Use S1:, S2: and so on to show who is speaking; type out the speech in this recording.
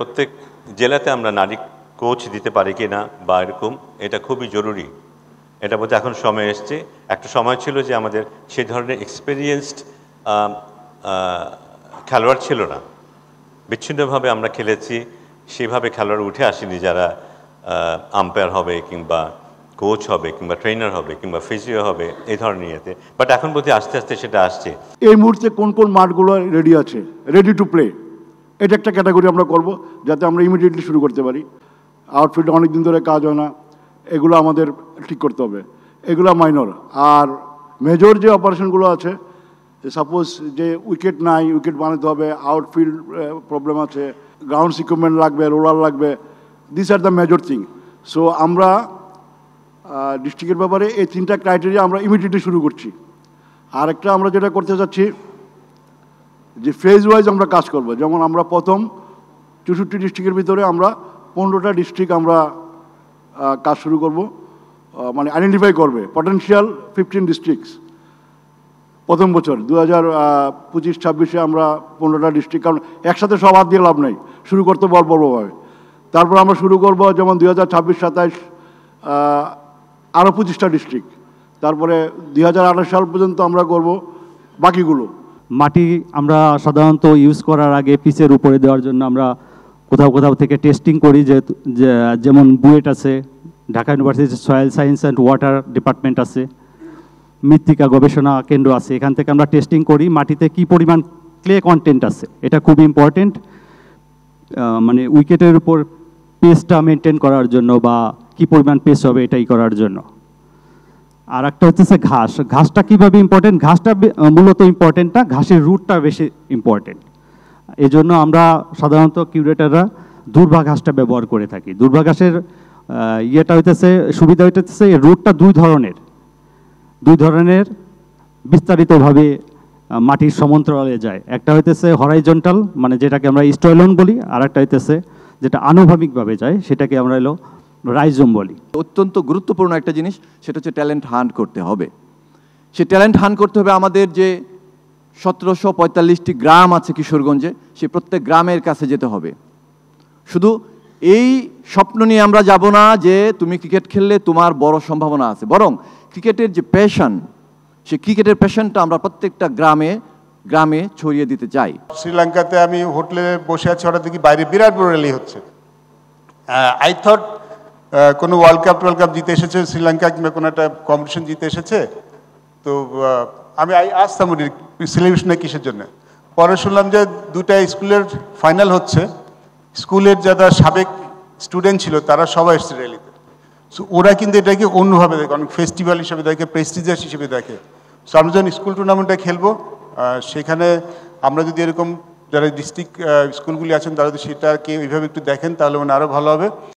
S1: প্রত্যেক জেলাতে আমরা নারী কোচ দিতে পারি কি না বা এরকম, এটা খুবই জরুরি। এটা বলতে এখন সময় এসছে। একটা সময় ছিল যে আমাদের সেই ধরনের এক্সপেরিয়েন্সড খেলোয়াড় ছিল না, বিচ্ছিন্নভাবে আমরা খেলেছি, সেভাবে খেলোয়াড় উঠে আসেনি যারা আম্পায়ার হবে কিংবা কোচ হবে কিংবা ট্রেনার হবে কিংবা ফিজিও হবে এই ধরনের ইয়েতে। বাট এখন বলতে আস্তে আস্তে সেটা আসছে।
S2: এই মুহূর্তে কোন কোন মাঠগুলো রেডি আছে, রেডি টু প্লে, এটা একটা ক্যাটাগরি আমরা করব যাতে আমরা ইমিডিয়েটলি শুরু করতে পারি। আউটফিল্ডে অনেক দিন ধরে কাজ হয় না, এগুলো আমাদের ঠিক করতে হবে, এগুলো মাইনর। আর মেজর যে অপারেশনগুলো আছে, সাপোজ যে উইকেট নাই, উইকেট বানাতে হবে, আউটফিল্ড প্রবলেম আছে, গ্রাউন্ড ইকুইপমেন্ট লাগবে, রোলার লাগবে, this are the major thing. So আমরা ডিস্ট্রিক্টের ব্যাপারে এই তিনটা ক্রাইটেরিয়া আমরা ইমিডিয়েটলি শুরু করছি। আর একটা আমরা যেটা করতে চাচ্ছি যে ফেজ ওয়াইজ আমরা কাজ করব। যেমন আমরা প্রথম 64 ডিস্ট্রিক্টের ভিতরে আমরা 15টা ডিস্ট্রিক্ট আমরা কাজ শুরু করব, মানে আইডেন্টিফাই করবে পটেনশিয়াল 15 ডিস্ট্রিক্টস প্রথম বছর 2025-26-এ আমরা 15টা ডিস্ট্রিক্ট, কারণ একসাথে সব হাত দিয়ে লাভ নেই, শুরু করতে বলবভাবে। তারপর আমরা শুরু করব যেমন 2026-27 আরও 25টা ডিস্ট্রিক্ট, তারপরে 2028 সাল পর্যন্ত আমরা করব বাকিগুলো।
S3: মাটি আমরা সাধারণত ইউজ করার আগে পিচের উপরে দেওয়ার জন্য আমরা কোথাও থেকে টেস্টিং করি, যেমন বুয়েট আছে, ঢাকা ইউনিভার্সিটির soil science and water department আছে, মৃত্তিকা গবেষণা কেন্দ্র আছে, এখান থেকে আমরা টেস্টিং করি মাটিতে কি পরিমাণ ক্লে কন্টেন্ট আছে। এটা খুব ইম্পর্টেন্ট, মানে উইকেটের উপর পেসটা মেনটেন করার জন্য বা কি পরিমাণ পেস হবে এটাই করার জন্য। আর একটা হচ্ছে ঘাসটা কীভাবে ইম্পর্টেন্ট, ঘাসটা মূলত ইম্পর্টেন্ট না, ঘাসের রুটটা বেশি ইম্পর্টেন্ট। এই জন্য আমরা সাধারণত কিউরেটাররা দুর্বা ঘাসটা ব্যবহার করে থাকি। দুর্বা ঘাসের ইয়েটা হইতেছে, সুবিধা হইতেছে এর রুটটা দুই ধরনের বিস্তারিতভাবে মাটির সমান্তরালে যায়। একটা হইতেছে হরাইজন্টাল, মানে যেটাকে আমরা স্টয়লন বলি, আর একটা হইতেছে যেটা আনুভূমিকভাবে যায়, সেটাকে আমরা রাইজোম বলি।
S4: অত্যন্ত গুরুত্বপূর্ণ একটা জিনিস, সেটা হচ্ছে ট্যালেন্ট হান্ট করতে হবে। সে ট্যালেন্ট হান্ট করতে হবে আমাদের যে 1745টি গ্রাম আছে কিশোরগঞ্জে, সে প্রত্যেক গ্রামের কাছে যেতে হবে। শুধু এই স্বপ্ন নিয়ে আমরা যাব না যে তুমি ক্রিকেট খেললে তোমার বড় সম্ভাবনা আছে, বরং ক্রিকেটের যে প্যাশন, সে ক্রিকেটের প্যাশনটা আমরা প্রত্যেকটা গ্রামে ছড়িয়ে দিতে চাই।
S5: শ্রীলঙ্কাতে আমি হোটেলে বসে আছি, হঠাৎ দেখি বাইরে বিরাট বড় র্যালি হচ্ছে। আই থট কোনো ওয়ার্ল্ড কাপ জিতে এসেছে শ্রীলঙ্কা, কিংবা কোনো একটা কম্পিটিশন জিতে এসেছে। তো আমি আসতাম সেলিব্রেশনে কিসের জন্য। পরে শুনলাম যে দুটা স্কুলের ফাইনাল হচ্ছে, স্কুলের যারা সাবেক স্টুডেন্ট ছিল তারা সবাই এসছে র্যালিতে। সো ওরা কিন্তু এটাকে অন্যভাবে দেখে, অনেক ফেস্টিভ্যাল হিসেবে দেখে, প্রেস্টিজিয়াস হিসেবে দেখে। সো আমরা যখন স্কুল টুর্নামেন্টটা খেলবো, সেখানে আমরা যদি এরকম যারা ডিস্ট্রিক্ট স্কুলগুলি আছেন তারা যদি সেটাকে ওইভাবে একটু দেখেন, তাহলে মানে আরও ভালো হবে।